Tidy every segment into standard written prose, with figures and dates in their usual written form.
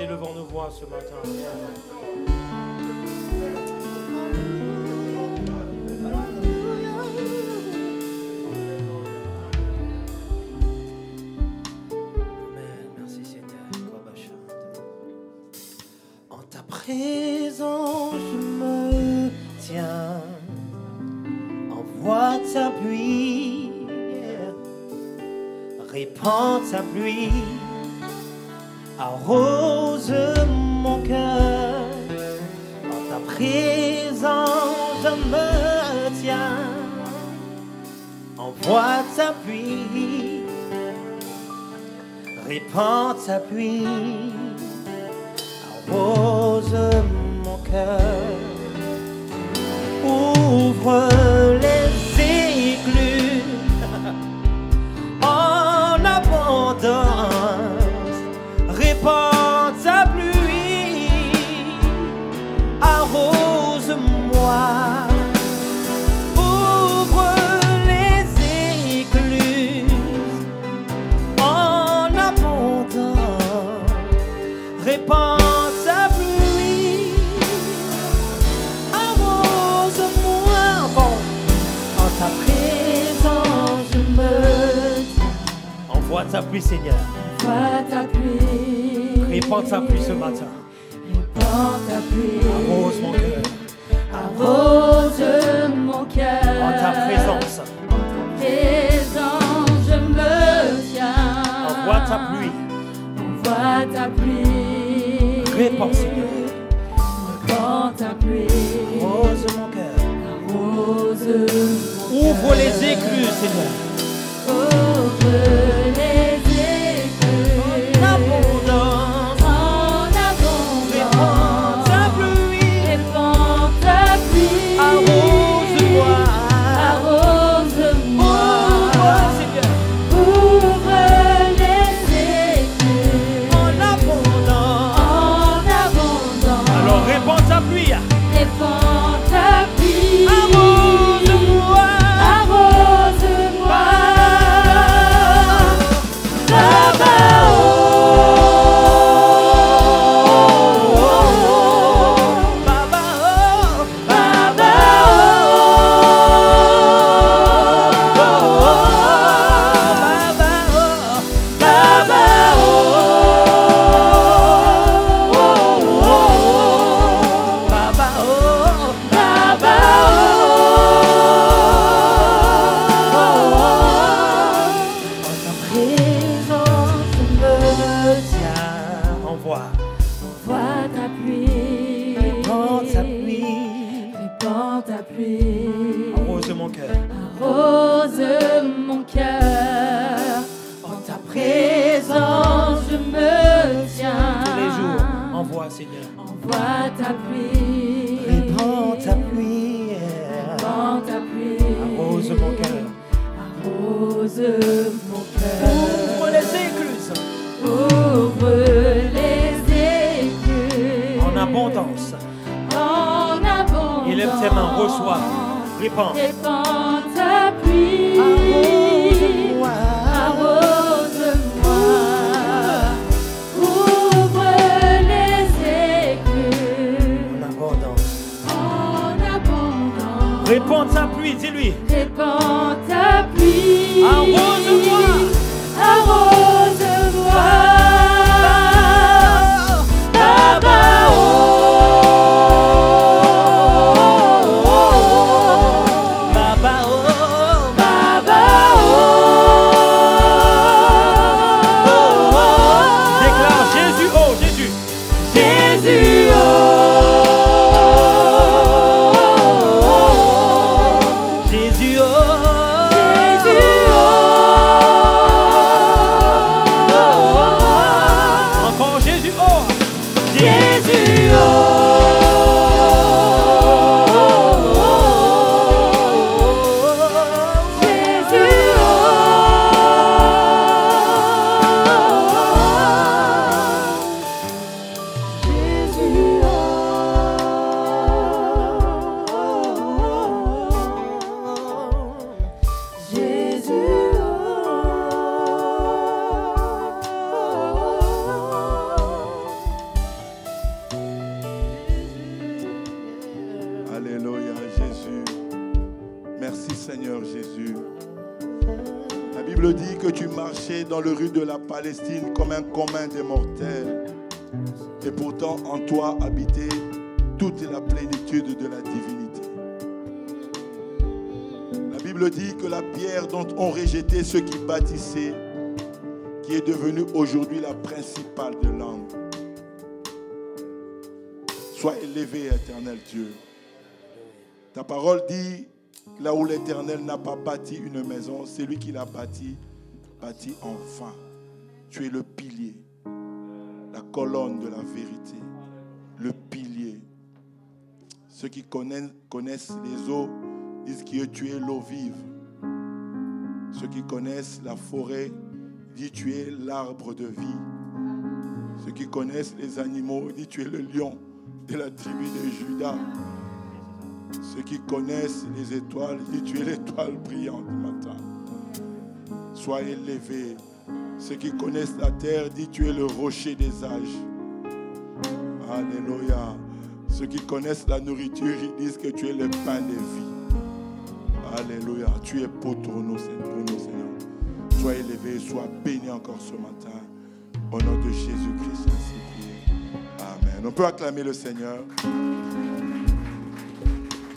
élevons nos voix ce matin. Amen. Merci Seigneur. En ta présence, je me tiens. Envoie ta pluie. Répands ta pluie. Arrose mon cœur, en ta présence je me tiens. Envoie ta pluie, répands ta pluie, arrose mon cœur. Ouvre les écluses en abondance. Répands ta pluie, arrose-moi, ouvre les écluses en abondance, répands ta pluie, arrose-moi, bon, en ta présence je me tiens. Envoie ta pluie, Seigneur. Envoie ta pluie. Répands ta pluie ce matin. Répands ta pluie. Arrose mon cœur. Arrose mon cœur. En ta présence. En ta présence, je me tiens. Envoie ta pluie. Envoie ta pluie. Répands, Seigneur. Répands ta pluie. Arrose mon cœur. Arrose mon cœur. Ouvre les écluses, Seigneur. Ouvre les écluses. En abondance. En abondance. Répands ta pluie. Répands ta pluie. Arrose-moi. Arrose-moi. Ouvre, Seigneur. Ouvre les écluses. En abondance. En abondance. Alors répands ta pluie. Répands ta pluie. Arrose-moi. Arrose-moi. Seigneur. Envoie ta pluie. Répands ta pluie. Répands ta pluie. Arrose mon cœur. Arrose mon cœur. Ouvre les écluses. Ouvre les écluses. En abondance. En abondance. Il aime tes mains. Reçois. Répands. Répands ta pluie. Arrose-moi. Arrose-moi. Ouvre les écluses. En abondance. En abondance. Répands ta pluie, dis-lui. Répands ta pluie. Arrose-moi. Arrose-moi. Baba, Baba, que tu marchais dans le rue de la Palestine comme un commun des mortels. Et pourtant, en toi habitait toute la plénitude de la divinité. La Bible dit que la pierre dont ont rejeté ceux qui bâtissaient, qui est devenue aujourd'hui la principale de l'angle. Sois élevé, éternel Dieu. Ta parole dit, là où l'Éternel n'a pas bâti une maison, c'est lui qui l'a bâti enfin. Tu es le pilier, la colonne de la vérité, le pilier. Ceux qui connaissent les eaux disent que tu es l'eau vive. Ceux qui connaissent la forêt disent que tu es l'arbre de vie. Ceux qui connaissent les animaux disent que tu es le lion de la tribu de Juda. Ceux qui connaissent les étoiles disent que tu es l'étoile brillante du matin. Sois élevé. Ceux qui connaissent la terre disent que tu es le rocher des âges. Alléluia. Ceux qui connaissent la nourriture, ils disent que tu es le pain de vie. Alléluia. Tu es pour nous, Seigneur. Sois élevé, sois béni encore ce matin. Au nom de Jésus-Christ, ainsi prié. Amen. On peut acclamer le Seigneur.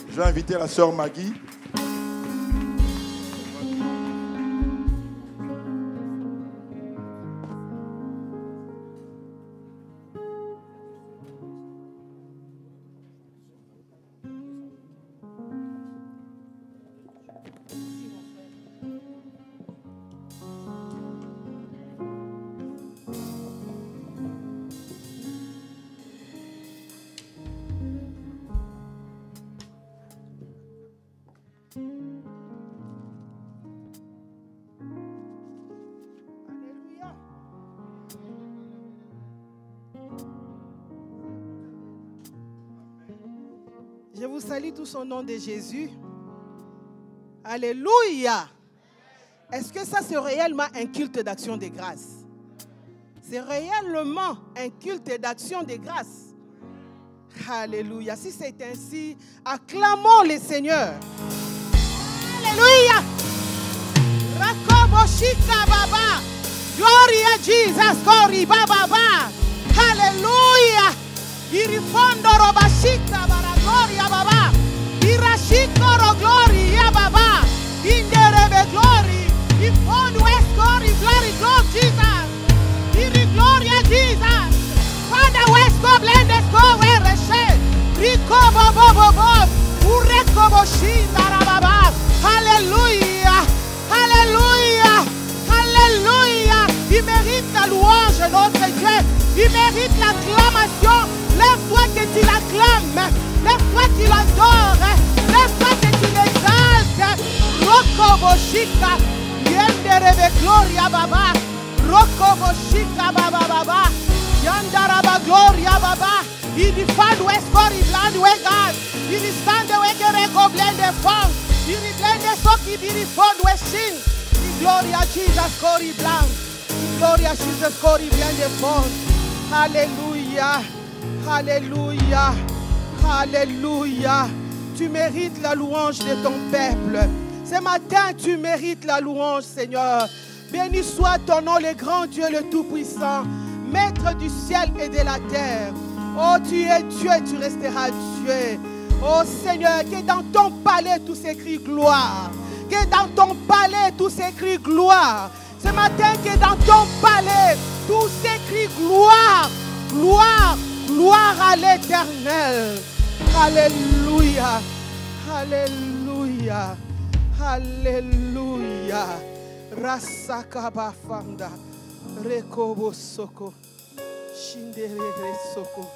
Je vais inviter la sœur Maggie. Je vous salue tous au nom de Jésus. Alléluia. Est-ce que ça c'est réellement un culte d'action de grâce? C'est réellement un culte d'action de grâce. Alléluia. Si c'est ainsi, acclamons le Seigneur. Alléluia. Rakoboshika baba. Gloria a Jesus. Kori baba. Alléluia. Irifondo robashika bara gloria baba. Irashikoro gloria baba. Inderebe glory. Ifondo escori glory Jesus. Iri gloria Jesus. Father Wesco blendesco wereshe. Rico bobo bobo. Ureko boshinda rababa. Alléluia. Alléluia. Alléluia. Il mérite la louange de notre Dieu. Il mérite l'acclamation. Lève-toi que tu l'acclames. Lève-toi que tu l'adores. Lève-toi que tu l'exaltes. Roko boshika. Yenderebe gloria baba. Roko boshika baba baba. Yandaraba gloria baba. Il dit fad wescor il land wegan. Il dit stand wegere go blende fong. Il dit blende soki biri fond weshin. Gloria Jesus cori blanc. Gloria Jesus cori blende fond. Alléluia. Alléluia. Alléluia. Tu mérites la louange de ton peuple. Ce matin, tu mérites la louange, Seigneur. Béni soit ton nom, le grand Dieu, le Tout-Puissant, Maître du ciel et de la terre. Oh, tu es Dieu et tu resteras Dieu. Oh Seigneur, que dans ton palais tout s'écrit gloire. Que dans ton palais tout s'écrit gloire. Ce matin, que dans ton palais tout s'écrit gloire. Gloire, gloire à l'Éternel. Alléluia. Alléluia. Alléluia. Rasakaba fanda. Rekobo soko. Shindere soko.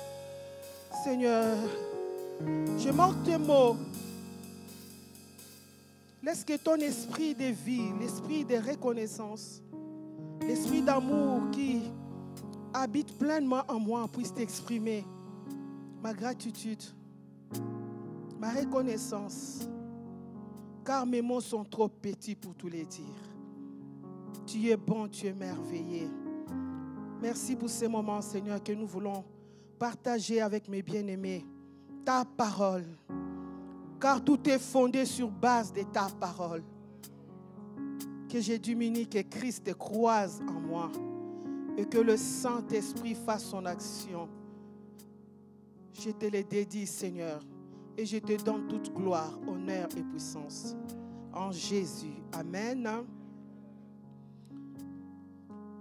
Seigneur, je manque de mots. Laisse que ton esprit de vie, l'esprit de reconnaissance, l'esprit d'amour qui habite pleinement en moi puisse t'exprimer ma gratitude, ma reconnaissance, car mes mots sont trop petits pour tous les dire. Tu es bon, tu es merveilleux. Merci pour ces moments, Seigneur, que nous voulons partager avec mes bien-aimés ta parole, car tout est fondé sur base de ta parole. que je diminue, que Christ croise en moi et que le Saint-Esprit fasse son action. Je te le dédie, Seigneur, et je te donne toute gloire, honneur et puissance. En Jésus. Amen.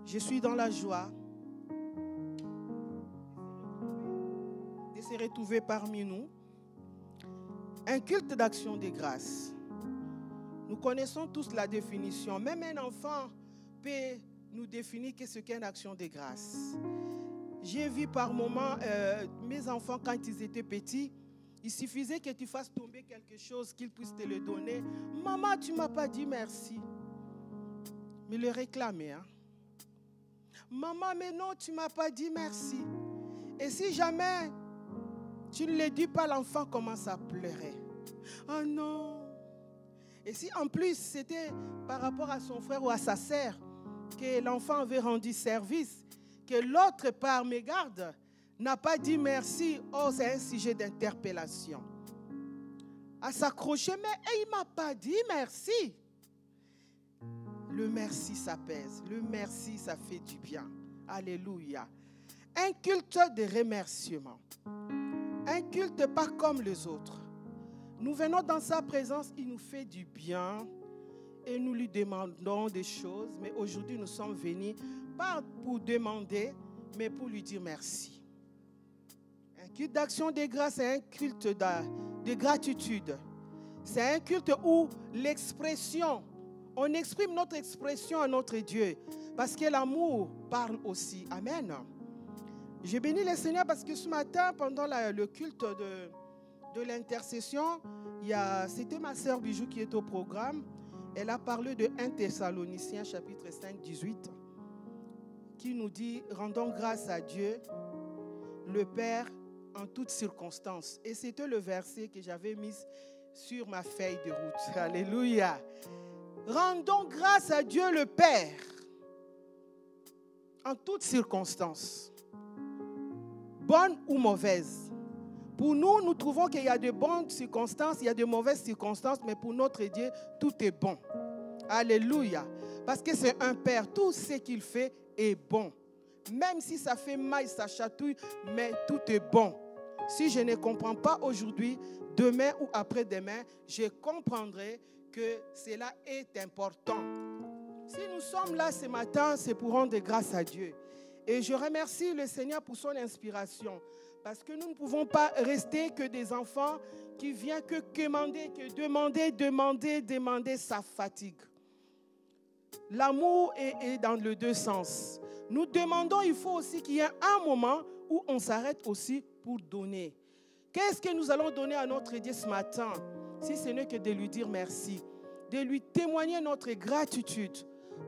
Je suis dans la joie de se retrouver parmi nous. Un culte d'action de grâce. Nous connaissons tous la définition. Même un enfant peut nous définir qu'est-ce qu'est une action de grâce. J'ai vu par moments mes enfants quand ils étaient petits, il suffisait que tu fasses tomber quelque chose, qu'ils puissent te le donner. Maman, tu ne m'as pas dit merci. Mais le réclamer. Hein? Maman, mais non, tu ne m'as pas dit merci. Et si jamais tu ne le dis pas, l'enfant commence à pleurer. Oh non. Et si en plus c'était par rapport à son frère ou à sa sœur que l'enfant avait rendu service, que l'autre par mégarde n'a pas dit merci, oh c'est un sujet d'interpellation. À s'accrocher, mais il ne m'a pas dit merci. Le merci, ça pèse. Le merci, ça fait du bien. Alléluia. Un culte de remerciement. Un culte pas comme les autres. Nous venons dans sa présence, il nous fait du bien et nous lui demandons des choses. Mais aujourd'hui, nous sommes venus pas pour demander, mais pour lui dire merci. Un culte d'action de grâce, c'est un culte de gratitude. C'est un culte où l'expression, on exprime notre expression à notre Dieu. Parce que l'amour parle aussi. Amen. J'ai béni le Seigneur parce que ce matin, pendant le culte de l'intercession, c'était ma sœur Bijou qui est au programme. Elle a parlé de 1 Thessaloniciens chapitre 5, 18, qui nous dit, rendons grâce à Dieu, le Père, en toutes circonstances. Et c'était le verset que j'avais mis sur ma feuille de route. Alléluia. Rendons grâce à Dieu le Père, en toutes circonstances, bonnes ou mauvaises. Pour nous, nous trouvons qu'il y a de bonnes circonstances, il y a de mauvaises circonstances, mais pour notre Dieu, tout est bon. Alléluia. Parce que c'est un Père, tout ce qu'il fait est bon. Même si ça fait mal, ça chatouille, mais tout est bon. Si je ne comprends pas aujourd'hui, demain ou après-demain, je comprendrai que cela est important. Si nous sommes là ce matin, c'est pour rendre grâce à Dieu. Et je remercie le Seigneur pour son inspiration. Parce que nous ne pouvons pas rester que des enfants qui viennent que demander, ça fatigue. L'amour est dans les deux sens. Nous demandons, il faut aussi qu'il y ait un moment où on s'arrête aussi pour donner. Qu'est-ce que nous allons donner à notre Dieu ce matin? Si ce n'est que de lui dire merci, de lui témoigner notre gratitude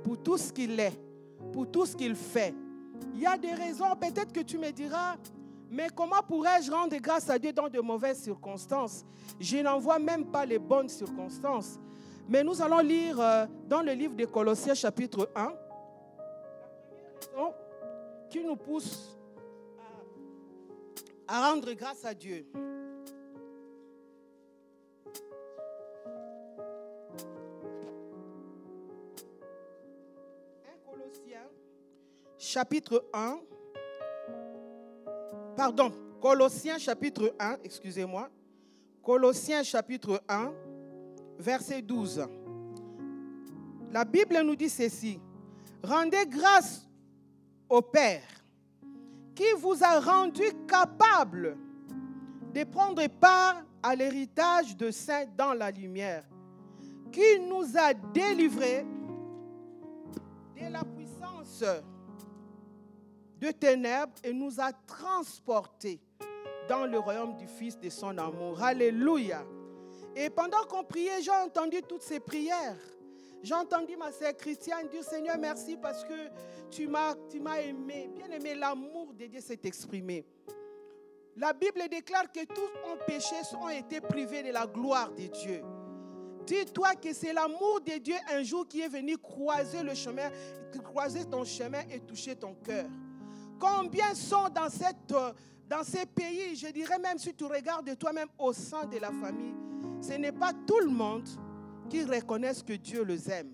pour tout ce qu'il est, pour tout ce qu'il fait. Il y a des raisons, peut-être que tu me diras, mais comment pourrais-je rendre grâce à Dieu dans de mauvaises circonstances? Je n'en vois même pas les bonnes circonstances. Mais nous allons lire dans le livre de Colossiens chapitre 1, la première raison qui nous pousse à rendre grâce à Dieu. Colossiens chapitre 1, Colossiens chapitre 1, excusez-moi. Colossiens chapitre 1, verset 12. La Bible nous dit ceci. Rendez grâce au Père qui vous a rendu capable de prendre part à l'héritage de saints dans la lumière, qui nous a délivrés de la puissance de ténèbres et nous a transportés dans le royaume du Fils de son amour. Alléluia. Et pendant qu'on priait, j'ai entendu toutes ces prières. J'ai entendu ma sœur Christiane dire, Seigneur, merci parce que tu m'as aimé. Bien aimé, l'amour de Dieu s'est exprimé. La Bible déclare que tous ont péché, ont été privés de la gloire de Dieu. Dis-toi que c'est l'amour de Dieu un jour qui est venu croiser le chemin, croiser ton chemin et toucher ton cœur. Combien sont dans ces pays, je dirais même si tu regardes toi-même au sein de la famille, ce n'est pas tout le monde qui reconnaisse que Dieu les aime.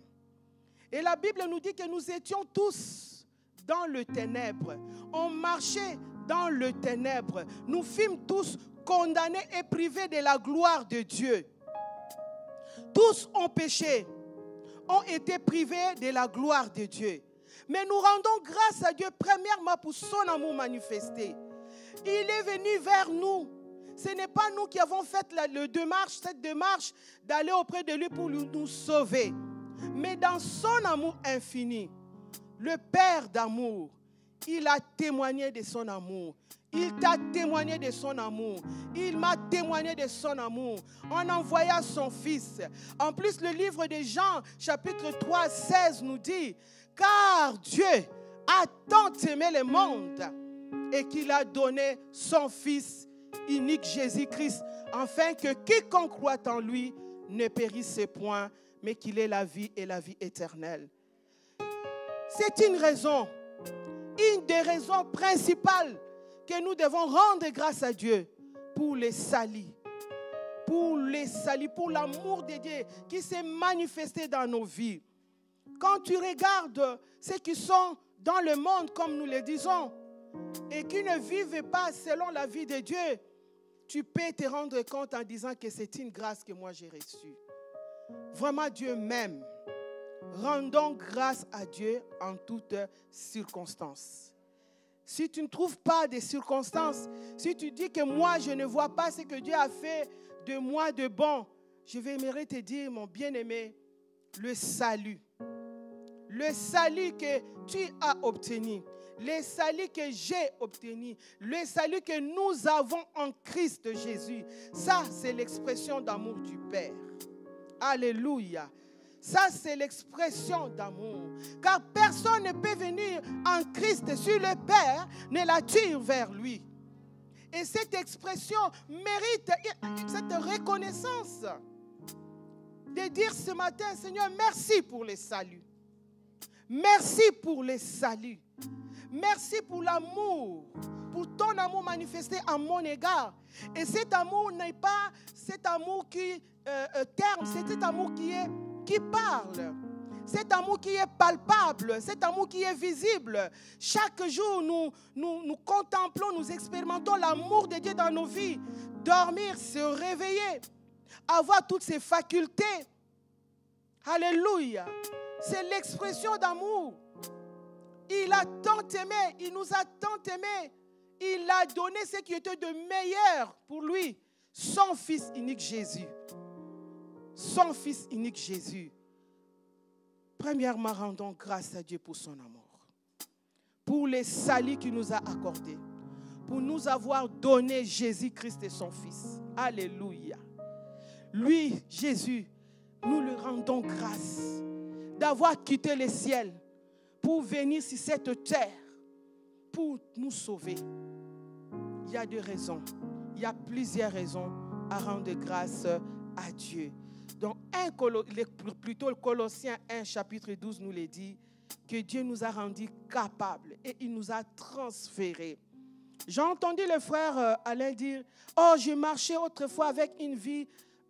Et la Bible nous dit que nous étions tous dans le ténèbre. On marchait dans le ténèbre. Nous fûmes tous condamnés et privés de la gloire de Dieu. Tous ont péché, ont été privés de la gloire de Dieu. Mais nous rendons grâce à Dieu premièrement pour son amour manifesté. Il est venu vers nous. Ce n'est pas nous qui avons fait cette démarche d'aller auprès de lui pour nous sauver. Mais dans son amour infini, le Père d'amour, il a témoigné de son amour. Il t'a témoigné de son amour. Il m'a témoigné de son amour en envoyant son Fils. En plus, le livre de Jean, chapitre 3, 16 nous dit, « Car Dieu a tant aimé le monde et qu'il a donné son Fils unique Jésus-Christ, afin que quiconque croit en lui ne périsse point, mais qu'il ait la vie et la vie éternelle. » C'est une des raisons principales que nous devons rendre grâce à Dieu pour les salis, pour l'amour de Dieu qui s'est manifesté dans nos vies. Quand tu regardes ceux qui sont dans le monde, comme nous le disons, et qui ne vivent pas selon la vie de Dieu, tu peux te rendre compte en disant que c'est une grâce que moi j'ai reçue. Vraiment, Dieu m'aime. Rendons grâce à Dieu en toutes circonstances. Si tu ne trouves pas des circonstances, si tu dis que moi je ne vois pas ce que Dieu a fait de moi de bon, je vais aimer te dire, mon bien-aimé, le salut que tu as obtenu, le salut que j'ai obtenu, le salut que nous avons en Christ Jésus, ça c'est l'expression d'amour du Père. Alléluia. Ça, c'est l'expression d'amour. Car personne ne peut venir en Christ si le Père ne l'attire vers lui. Et cette expression mérite cette reconnaissance. De dire ce matin, Seigneur, merci pour le salut. Merci pour le salut. Merci pour l'amour, pour ton amour manifesté à mon égard. Et cet amour n'est pas cet amour qui terme, c'est cet amour qui parle, cet amour qui est palpable, cet amour qui est visible. Chaque jour, nous contemplons, nous expérimentons l'amour de Dieu dans nos vies. Dormir, se réveiller, avoir toutes ces facultés. Alléluia. C'est l'expression d'amour. Il a tant aimé, il nous a tant aimé. Il a donné ce qui était de meilleur pour lui, son Fils unique Jésus. Son Fils unique Jésus. Premièrement, rendons grâce à Dieu pour son amour, pour les saluts qu'il nous a accordés, pour nous avoir donné Jésus-Christ et son Fils. Alléluia. Lui, Jésus, nous lui rendons grâce d'avoir quitté le ciel pour venir sur cette terre, pour nous sauver. Il y a deux raisons, il y a plusieurs raisons à rendre grâce à Dieu. Donc, plutôt Colossiens 1, chapitre 12 nous le dit, que Dieu nous a rendus capables et il nous a transférés. J'ai entendu le frère Alain dire, « Oh, j'ai marché autrefois avec une vie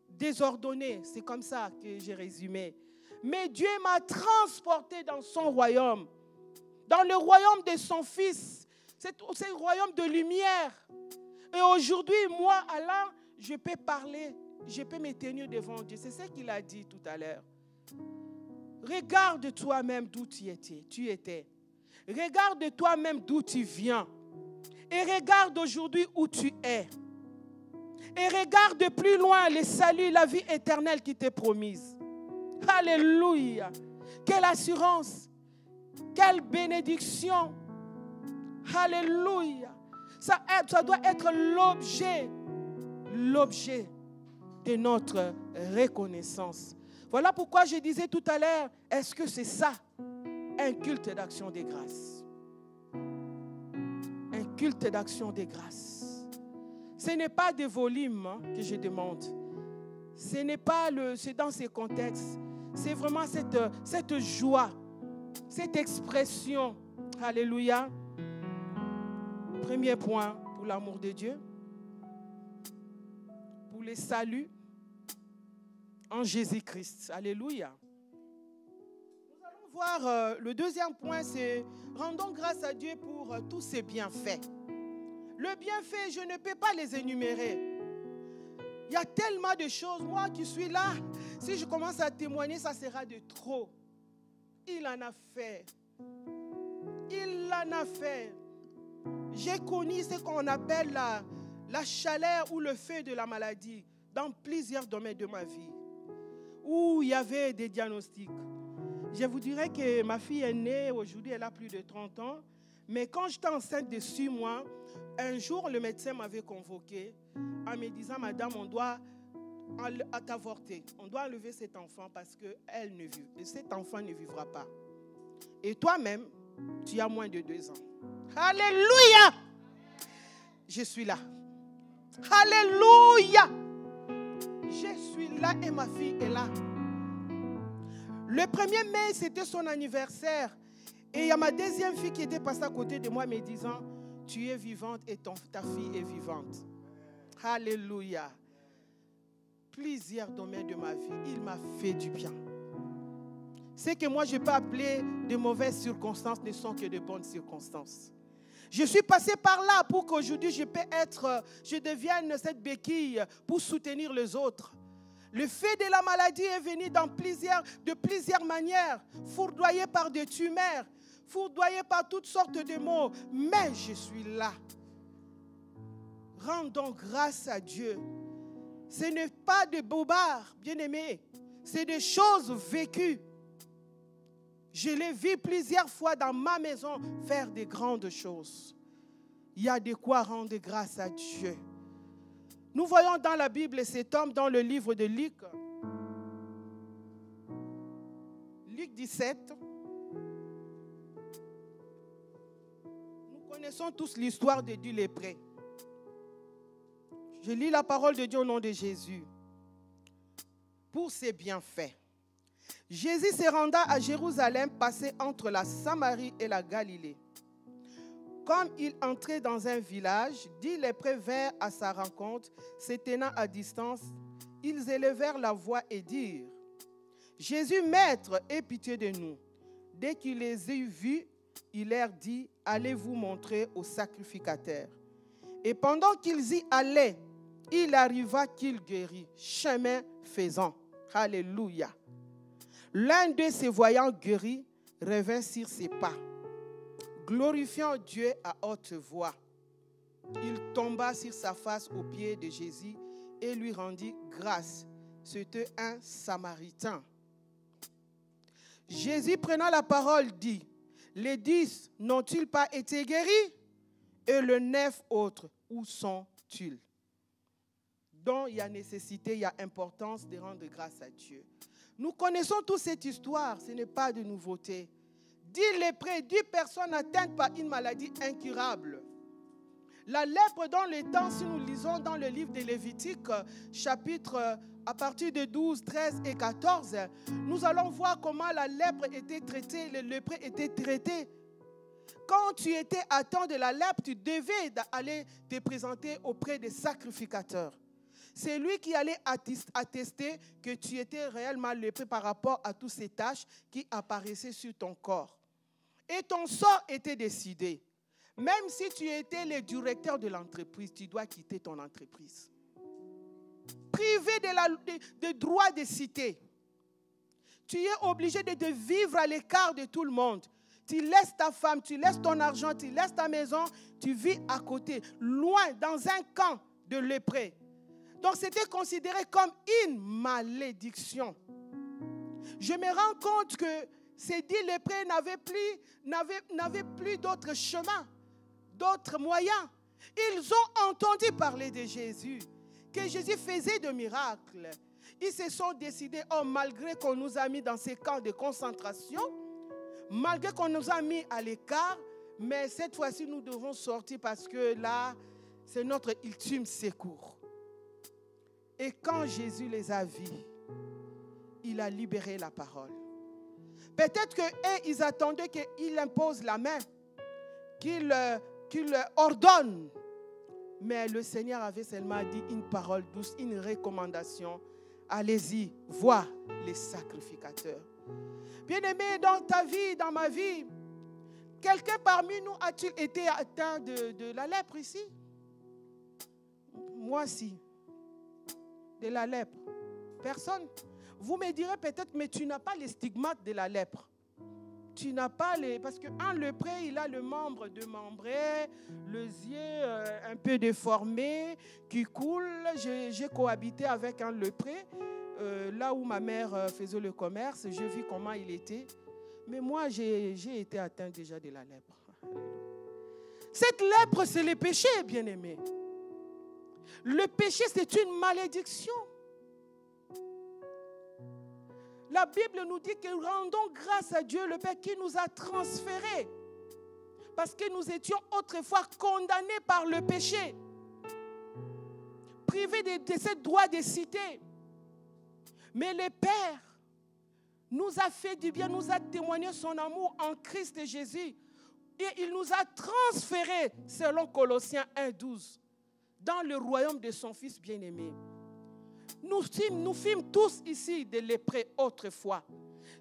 désordonnée. » C'est comme ça que j'ai résumé. Mais Dieu m'a transporté dans son royaume, dans le royaume de son Fils. C'est un royaume de lumière. Et aujourd'hui, moi, Alain, je peux parler. Je peux me tenir devant Dieu. C'est ce qu'il a dit tout à l'heure. Regarde toi-même d'où tu étais. Regarde toi-même d'où tu viens. Et regarde aujourd'hui où tu es. Et regarde plus loin le salut, la vie éternelle qui t'est promise. Alléluia. Quelle assurance. Quelle bénédiction. Alléluia. Ça doit être l'objet de notre reconnaissance. Voilà pourquoi je disais tout à l'heure, est-ce que c'est ça, un culte d'action des grâces? Un culte d'action des grâces. Ce n'est pas des volumes que je demande. C'est dans ces contextes. C'est vraiment cette joie, cette expression. Alléluia. Premier point pour l'amour de Dieu. Pour les saluts en Jésus-Christ. Alléluia. Nous allons voir le deuxième point, c'est rendons grâce à Dieu pour tous ses bienfaits. Le bienfait, je ne peux pas les énumérer. Il y a tellement de choses. Moi qui suis là, si je commence à témoigner, ça sera de trop. Il en a fait. Il en a fait. J'ai connu ce qu'on appelle la chaleur ou le feu de la maladie dans plusieurs domaines de ma vie, où il y avait des diagnostics. Je vous dirais que ma fille est née, aujourd'hui elle a plus de 30 ans, mais quand j'étais enceinte de 6 mois, un jour le médecin m'avait convoqué en me disant, madame, on doit t'avorter, on doit enlever cet enfant parce que cet enfant ne vivra pas. Et toi-même, tu as moins de 2 ans. Alléluia! Je suis là. Alléluia! Je suis là et ma fille est là. Le 1er mai, c'était son anniversaire. Et il y a ma deuxième fille qui était passée à côté de moi me disant, tu es vivante et ta fille est vivante. Alléluia. Plusieurs domaines de ma vie, il m'a fait du bien. Ce que moi je peux appeler de mauvaises circonstances ne sont que de bonnes circonstances. Je suis passé par là pour qu'aujourd'hui je devienne cette béquille pour soutenir les autres. Le fait de la maladie est venu de plusieurs manières, foudroyé par des tumeurs, foudroyé par toutes sortes de maux. Mais je suis là. Rendons grâce à Dieu. Ce n'est pas de bobards, bien-aimés. C'est des choses vécues. Je l'ai vu plusieurs fois dans ma maison faire des grandes choses. Il y a de quoi rendre grâce à Dieu. Nous voyons dans la Bible cet homme dans le livre de Luc. Luc 17. Nous connaissons tous l'histoire de Dieu lépré. Je lis la parole de Dieu au nom de Jésus. Pour ses bienfaits. Jésus se renda à Jérusalem, passé entre la Samarie et la Galilée. Comme il entrait dans un village, 10 lépreux vinrent à sa rencontre, se tenant à distance. Ils élevèrent la voix et dirent, « Jésus, Maître, aie pitié de nous. » Dès qu'il les eut vus, il leur dit, « Allez vous montrer au sacrificateur. » Et pendant qu'ils y allaient, il arriva qu'il guérit, chemin faisant. Alléluia. L'un d'eux, se voyant guéri, revint sur ses pas, glorifiant Dieu à haute voix. Il tomba sur sa face aux pieds de Jésus et lui rendit grâce. C'était un Samaritain. Jésus, prenant la parole, dit, « Les 10 n'ont-ils pas été guéris? Et les 9 autres, où sont-ils? » Donc, il y a nécessité, il y a importance de rendre grâce à Dieu. Nous connaissons toute cette histoire, ce n'est pas de nouveauté. 10 lépreux, 10 personnes atteintes par une maladie incurable. La lèpre dans le temps, si nous lisons dans le livre de Lévitique, chapitre à partir de 12, 13 et 14, nous allons voir comment la lèpre était traitée, les lépreux étaient traités. Quand tu étais atteint de la lèpre, tu devais aller te présenter auprès des sacrificateurs. C'est lui qui allait attester que tu étais réellement lépreux par rapport à toutes ces taches qui apparaissaient sur ton corps. Et ton sort était décidé. Même si tu étais le directeur de l'entreprise, tu dois quitter ton entreprise. Privé de droit de cité. Tu es obligé de vivre à l'écart de tout le monde. Tu laisses ta femme, tu laisses ton argent, tu laisses ta maison, tu vis à côté, loin, dans un camp de lépreux. Donc, c'était considéré comme une malédiction. Je me rends compte que ces 10 lépreux n'avaient plus d'autre chemin, d'autres moyens. Ils ont entendu parler de Jésus, que Jésus faisait de miracles. Ils se sont décidés, oh, malgré qu'on nous a mis dans ces camps de concentration, malgré qu'on nous a mis à l'écart, mais cette fois-ci, nous devons sortir parce que là, c'est notre ultime secours. Et quand Jésus les a vus, il a libéré la parole. Peut-être qu'ils attendaient qu'il impose la main, qu'il ordonne. Mais le Seigneur avait seulement dit une parole douce, une recommandation. Allez-y, vois les sacrificateurs. Bien-aimé, dans ta vie, dans ma vie, quelqu'un parmi nous a-t-il été atteint de la lèpre ici? Moi, si. De la lèpre. Personne. Vous me direz peut-être, mais tu n'as pas les stigmates de la lèpre. Tu n'as pas les... Parce qu'un lépreux, il a le membre démembré, les yeux un peu déformés, qui coulent. J'ai cohabité avec un lépreux, là où ma mère faisait le commerce. J'ai vu comment il était. Mais moi, j'ai été atteint déjà de la lèpre. Cette lèpre, c'est le péché, bien-aimé. Le péché, c'est une malédiction. La Bible nous dit que rendons grâce à Dieu, le Père, qui nous a transférés. Parce que nous étions autrefois condamnés par le péché. Privés de ce droit de cité. Mais le Père nous a fait du bien, nous a témoigné son amour en Christ Jésus. Et il nous a transférés, selon Colossiens 1,12, dans le royaume de son Fils bien-aimé. Nous fûmes tous ici des lépreux autrefois.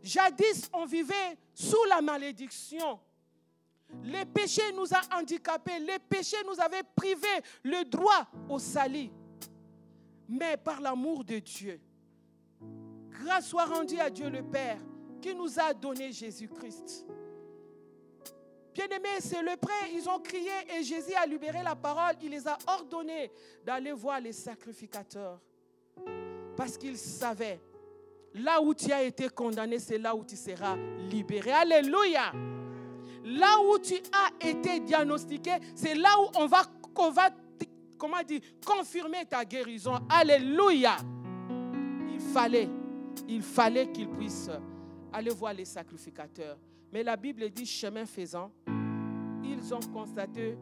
Jadis, on vivait sous la malédiction. Les péchés nous ont handicapés. Les péchés nous avaient privé le droit au salut. Mais par l'amour de Dieu, grâce soit rendue à Dieu le Père qui nous a donné Jésus-Christ. Bien-aimés, ces lépreux, ils ont crié et Jésus a libéré la parole. Il les a ordonnés d'aller voir les sacrificateurs. Parce qu'il savait, là où tu as été condamné, c'est là où tu seras libéré. Alléluia. Là où tu as été diagnostiqué, c'est là où on va comment dire, confirmer ta guérison. Alléluia. Il fallait qu'ils puissent aller voir les sacrificateurs. Mais la Bible dit, chemin faisant, ils ont constaté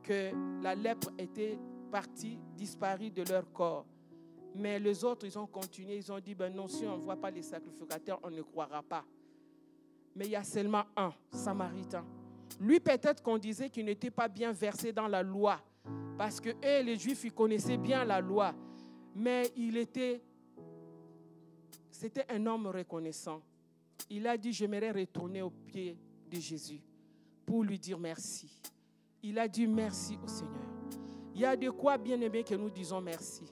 que la lèpre était partie, disparue de leur corps. Mais les autres, ils ont continué, ils ont dit, ben non, si on ne voit pas les sacrificateurs, on ne croira pas. Mais il y a seulement un, Samaritain. Lui, peut-être qu'on disait qu'il n'était pas bien versé dans la loi, parce que eux, les Juifs, ils connaissaient bien la loi. Mais c'était un homme reconnaissant. Il a dit, j'aimerais retourner aux pieds de Jésus pour lui dire merci. Il a dit merci au Seigneur. Il y a de quoi, bien aimé, que nous disons merci.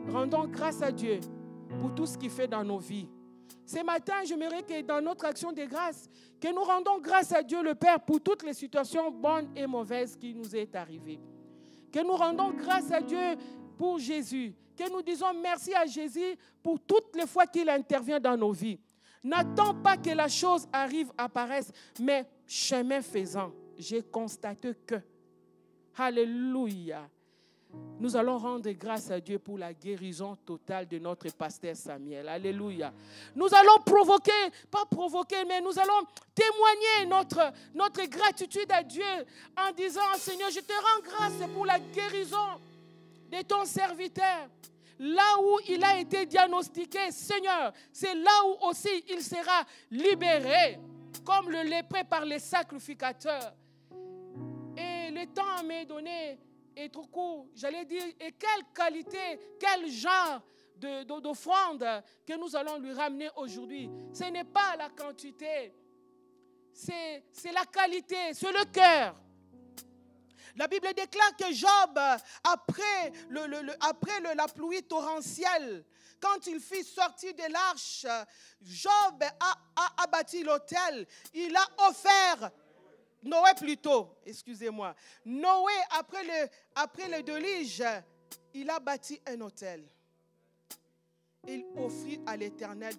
Rendons grâce à Dieu pour tout ce qu'il fait dans nos vies. Ce matin, j'aimerais que dans notre action de grâce, que nous rendons grâce à Dieu le Père pour toutes les situations bonnes et mauvaises qui nous est arrivées. Que nous rendons grâce à Dieu pour Jésus. Que nous disons merci à Jésus pour toutes les fois qu'il intervient dans nos vies. N'attends pas que la chose arrive, apparaisse, mais chemin faisant, j'ai constaté que, alléluia, nous allons rendre grâce à Dieu pour la guérison totale de notre pasteur Samuel. Alléluia. Nous allons mais nous allons témoigner notre gratitude à Dieu en disant, Seigneur, je te rends grâce pour la guérison de ton serviteur. Là où il a été diagnostiqué, Seigneur, c'est là où aussi il sera libéré, comme le lépreux par les sacrificateurs. Et le temps m'est donné est trop court, j'allais dire, et quelle qualité, quel genre d'offrande que nous allons lui ramener aujourd'hui. Ce n'est pas la quantité, c'est la qualité, c'est le cœur. La Bible déclare que Job, après la pluie torrentielle, quand il fit sortir de l'arche, Job a bâti l'autel, il a offert... Noé plutôt, excusez-moi. Noé, après le déluge, il a bâti un autel. Il offrit à l'Éternel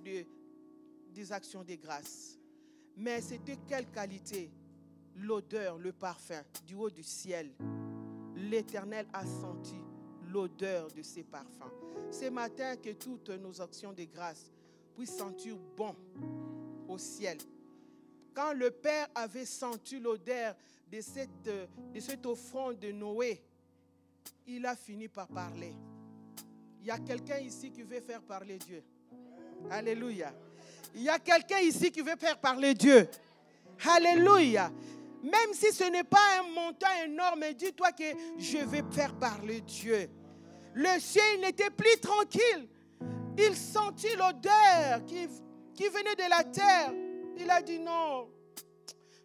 des actions de grâce. Mais c'était quelle qualité? L'odeur, le parfum du haut du ciel. L'Éternel a senti l'odeur de ces parfums. Ce matin, que toutes nos actions de grâce puissent sentir bon au ciel. Quand le Père avait senti l'odeur de cette offrande de Noé, il a fini par parler. Il y a quelqu'un ici qui veut faire parler Dieu. Alléluia. Il y a quelqu'un ici qui veut faire parler Dieu. Alléluia. Même si ce n'est pas un montant énorme, dis-toi que je vais faire parler Dieu. Le ciel n'était plus tranquille. Il sentit l'odeur qui qui venait de la terre. Il a dit non,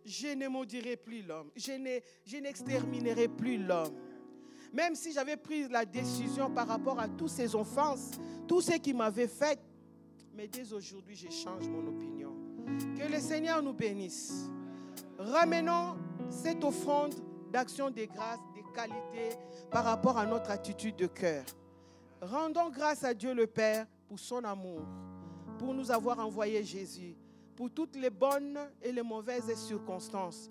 je ne maudirai plus l'homme. Je n'exterminerai plus l'homme. Même si j'avais pris la décision par rapport à toutes ces offenses, tout ce qu'il m'avait fait, mais dès aujourd'hui, je change mon opinion. Que le Seigneur nous bénisse. Ramenons cette offrande d'action de grâce, de qualité par rapport à notre attitude de cœur. Rendons grâce à Dieu le Père pour son amour, pour nous avoir envoyé Jésus, pour toutes les bonnes et les mauvaises circonstances.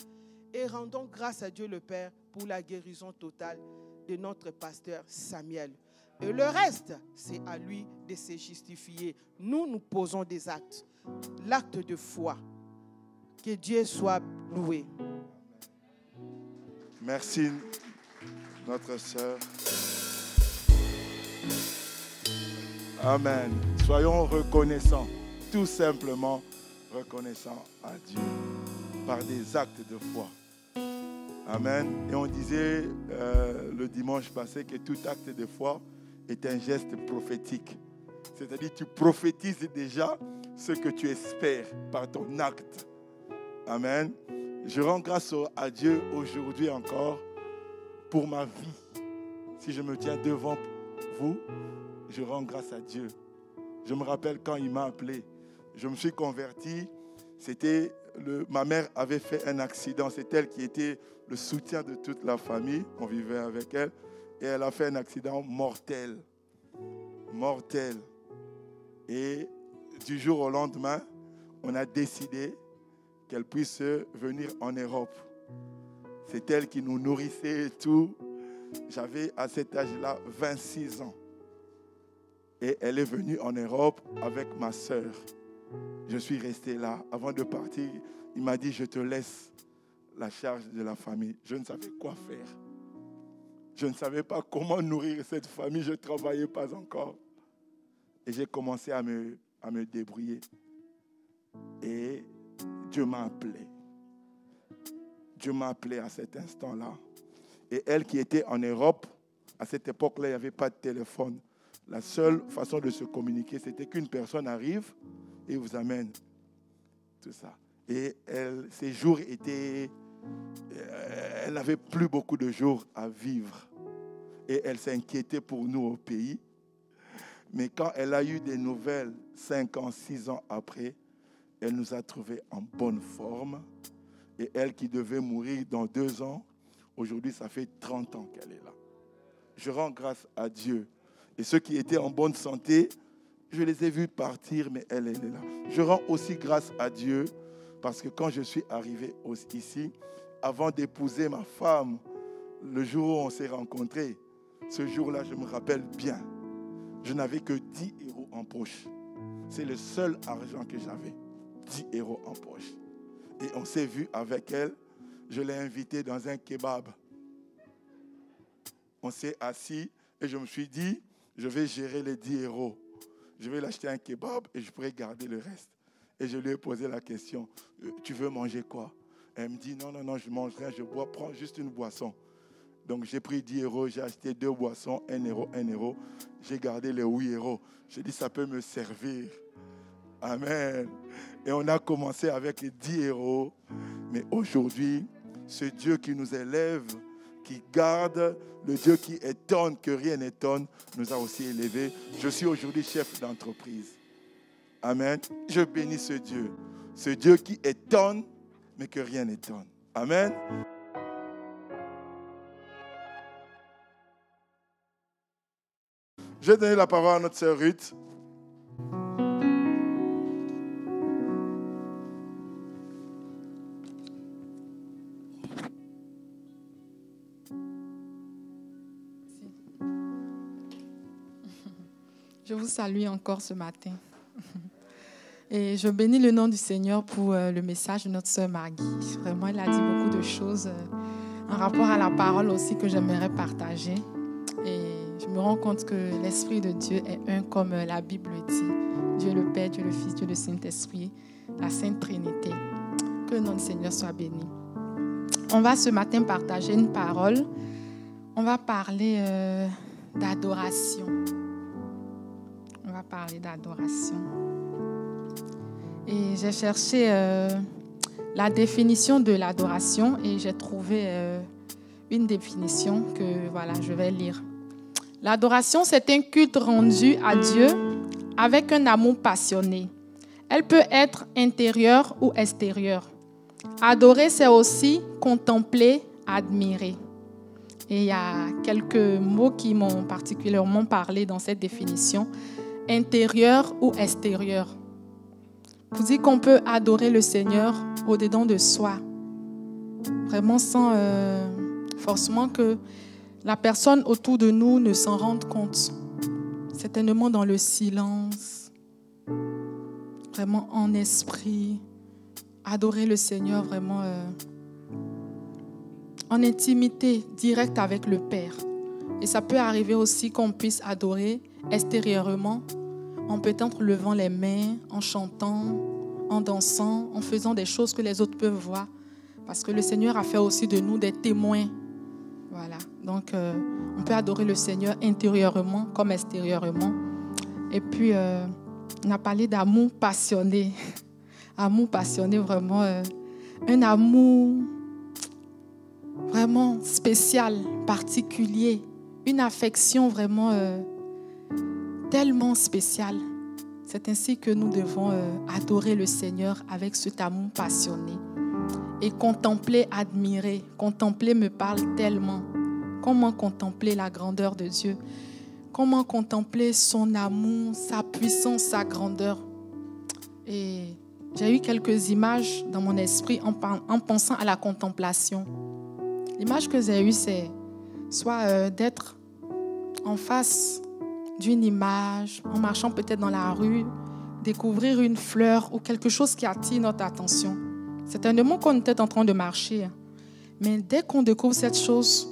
Et rendons grâce à Dieu le Père pour la guérison totale de notre pasteur Samuel. Et le reste, c'est à lui de se justifier. Nous, nous posons des actes. L'acte de foi. Que Dieu soit loué. Merci, notre sœur. Amen. Soyons reconnaissants, tout simplement reconnaissants à Dieu par des actes de foi. Amen. Et on disait le dimanche passé que tout acte de foi est un geste prophétique. C'est-à-dire tu prophétises déjà ce que tu espères par ton acte. Amen. Je rends grâce à Dieu aujourd'hui encore pour ma vie. Si je me tiens devant vous, je rends grâce à Dieu. Je me rappelle quand il m'a appelé. Je me suis converti. Ma mère avait fait un accident. C'est elle qui était le soutien de toute la famille. On vivait avec elle. Et elle a fait un accident mortel. Mortel. Et du jour au lendemain, on a décidé qu'elle puisse venir en Europe. C'est elle qui nous nourrissait et tout. J'avais à cet âge-là 26 ans. Et elle est venue en Europe avec ma sœur. Je suis resté là. Avant de partir, il m'a dit, je te laisse la charge de la famille. Je ne savais quoi faire. Je ne savais pas comment nourrir cette famille. Je ne travaillais pas encore. Et j'ai commencé à me débrouiller. Et Dieu m'a appelé. Dieu m'a appelé à cet instant-là. Et elle qui était en Europe, à cette époque-là, il n'y avait pas de téléphone. La seule façon de se communiquer, c'était qu'une personne arrive et vous amène tout ça. Et ses jours étaient... Elle n'avait plus beaucoup de jours à vivre. Et elle s'inquiétait pour nous au pays. Mais quand elle a eu des nouvelles, 5 ans, 6 ans après, elle nous a trouvés en bonne forme. Et elle qui devait mourir dans 2 ans, aujourd'hui, ça fait 30 ans qu'elle est là. Je rends grâce à Dieu. Et ceux qui étaient en bonne santé, je les ai vus partir, mais elle est là. Je rends aussi grâce à Dieu parce que quand je suis arrivé ici, avant d'épouser ma femme, le jour où on s'est rencontrés, ce jour-là, je me rappelle bien, je n'avais que 10 € en poche. C'est le seul argent que j'avais, 10 € en poche. Et on s'est vu avec elle, je l'ai invitée dans un kebab. On s'est assis et je me suis dit, je vais gérer les 10 €. Je vais l'acheter un kebab et je pourrai garder le reste. Et je lui ai posé la question, tu veux manger quoi? Elle me dit, non, je mange rien, je bois, prends juste une boisson. Donc j'ai pris 10 €, j'ai acheté 2 boissons, 1 €, 1 €. J'ai gardé les 8 €. J'ai dit, ça peut me servir. Amen. Et on a commencé avec 10 €. Mais aujourd'hui, ce Dieu qui nous élève, qui garde, le Dieu qui étonne, que rien n'étonne, nous a aussi élevés. Je suis aujourd'hui chef d'entreprise. Amen. Je bénis ce Dieu qui étonne, mais que rien n'étonne. Amen. Je vais donner la parole à notre sœur Ruth. Je vous salue encore ce matin. Et je bénis le nom du Seigneur pour le message de notre sœur Maggie. Vraiment, elle a dit beaucoup de choses en rapport à la parole aussi que j'aimerais partager. Et je me rends compte que l'Esprit de Dieu est un comme la Bible dit. Dieu le Père, Dieu le Fils, Dieu le Saint-Esprit, la Sainte Trinité. Que le nom du Seigneur soit béni. On va ce matin partager une parole. On va parler d'adoration. On va parler d'adoration. Et j'ai cherché la définition de l'adoration et j'ai trouvé une définition que voilà, je vais lire. L'adoration, c'est un culte rendu à Dieu avec un amour passionné. Elle peut être intérieure ou extérieure. Adorer, c'est aussi contempler, admirer. Et il y a quelques mots qui m'ont particulièrement parlé dans cette définition. Intérieur ou extérieur. Vous dites qu'on peut adorer le Seigneur au-dedans de soi. Vraiment sans forcément que la personne autour de nous ne s'en rende compte. Certainement dans le silence. Vraiment en esprit. Adorer le Seigneur vraiment en intimité directe avec le Père. Et ça peut arriver aussi qu'on puisse adorer extérieurement, en peut-être levant les mains, en chantant, en dansant, en faisant des choses que les autres peuvent voir. Parce que le Seigneur a fait aussi de nous des témoins. Voilà. Donc, on peut adorer le Seigneur intérieurement comme extérieurement. Et puis, on a parlé d'amour passionné. Amour passionné, vraiment. Un amour vraiment spécial, particulier. Une affection vraiment tellement spéciale. C'est ainsi que nous devons adorer le Seigneur avec cet amour passionné. Et contempler, admirer. Contempler me parle tellement. Comment contempler la grandeur de Dieu? Comment contempler son amour, sa puissance, sa grandeur? Et j'ai eu quelques images dans mon esprit en pensant à la contemplation. L'image que j'ai eue, c'est soit d'être en face d'une image, en marchant peut-être dans la rue, découvrir une fleur ou quelque chose qui attire notre attention. C'est un moment qu'on était en train de marcher. Mais dès qu'on découvre cette chose,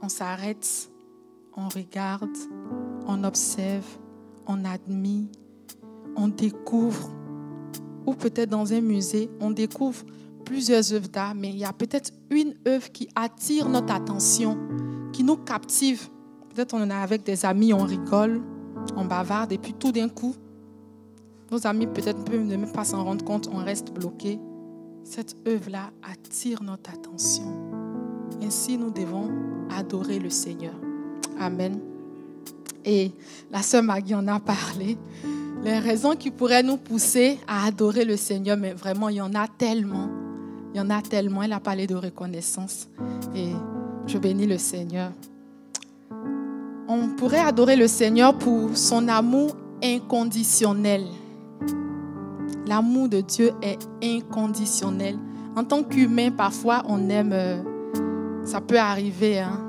on s'arrête, on regarde, on observe, on admire, on découvre. Ou peut-être dans un musée, on découvre plusieurs œuvres d'art, mais il y a peut-être une œuvre qui attire notre attention, qui nous captive. Peut-être on est avec des amis, on rigole, on bavarde, et puis tout d'un coup, nos amis peut-être ne peuvent même pas s'en rendre compte, on reste bloqué. Cette œuvre-là attire notre attention. Ainsi, nous devons adorer le Seigneur. Amen. Et la sœur Maggie en a parlé. Les raisons qui pourraient nous pousser à adorer le Seigneur, mais vraiment, il y en a tellement. Il y en a tellement. Elle a parlé de reconnaissance. Et je bénis le Seigneur. On pourrait adorer le Seigneur pour son amour inconditionnel. L'amour de Dieu est inconditionnel. En tant qu'humain, parfois, on aime... ça peut arriver, hein,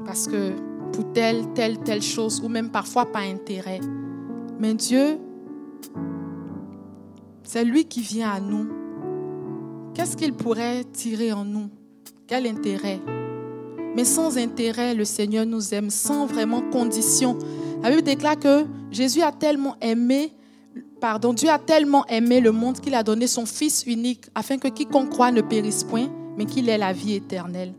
parce que pour telle chose, ou même parfois par intérêt. Mais Dieu, c'est lui qui vient à nous. Qu'est-ce qu'il pourrait tirer en nous? Quel intérêt? Mais sans intérêt, le Seigneur nous aime, sans vraiment condition. La Bible déclare que Dieu a tellement aimé le monde qu'il a donné son Fils unique, afin que quiconque croit ne périsse point, mais qu'il ait la vie éternelle.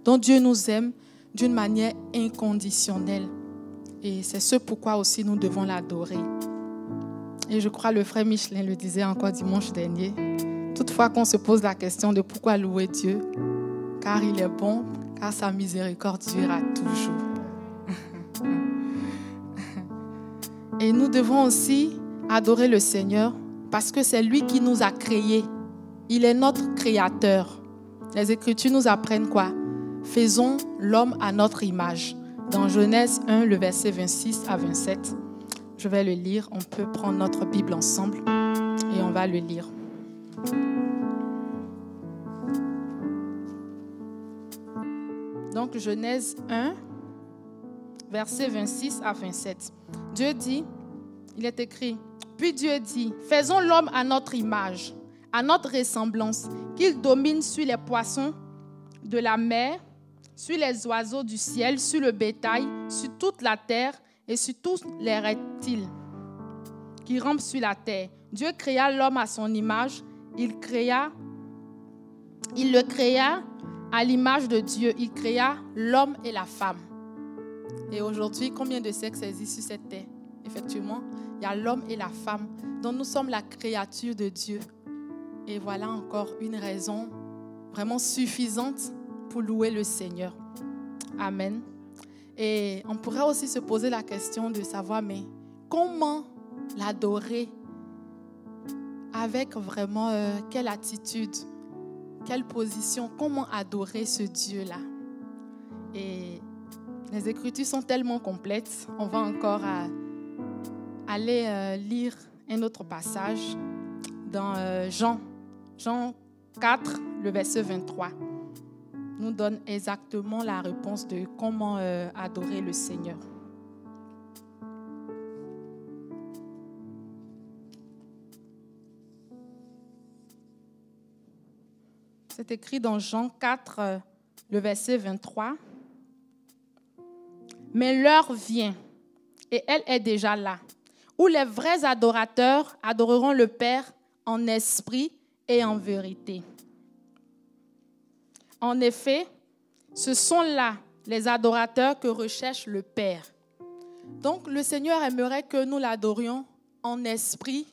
Donc Dieu nous aime d'une manière inconditionnelle. Et c'est ce pourquoi aussi nous devons l'adorer. Et je crois que le frère Michelin le disait encore dimanche dernier. Toutefois qu'on se pose la question de pourquoi louer Dieu, car il est bon, car sa miséricorde durera toujours. Et nous devons aussi adorer le Seigneur parce que c'est lui qui nous a créés. Il est notre créateur. Les Écritures nous apprennent quoi? Faisons l'homme à notre image. Dans Genèse 1, le verset 26 à 27. Je vais le lire. On peut prendre notre Bible ensemble et on va le lire. Donc, Genèse 1, verset 26 à 27. Dieu dit, il est écrit, puis Dieu dit, faisons l'homme à notre image, à notre ressemblance, qu'il domine sur les poissons de la mer, sur les oiseaux du ciel, sur le bétail, sur toute la terre et sur tous les reptiles qui rampent sur la terre. Dieu créa l'homme à son image. Il le créa à l'image de Dieu. Il créa l'homme et la femme. Et aujourd'hui, combien de sexes existent sur cette terre? effectivement, il y a l'homme et la femme. Donc nous sommes la créature de Dieu. Et voilà encore une raison vraiment suffisante pour louer le Seigneur. Amen. Et on pourrait aussi se poser la question de savoir, mais comment l'adorer? Avec vraiment quelle attitude, quelle position, comment adorer ce Dieu-là? Et les Écritures sont tellement complètes, on va encore aller lire un autre passage dans Jean 4, le verset 23. Nous donne exactement la réponse de comment adorer le Seigneur. C'est écrit dans Jean 4, le verset 23. Mais l'heure vient, et elle est déjà là, où les vrais adorateurs adoreront le Père en esprit et en vérité. En effet, ce sont là les adorateurs que recherche le Père. Donc, le Seigneur aimerait que nous l'adorions en esprit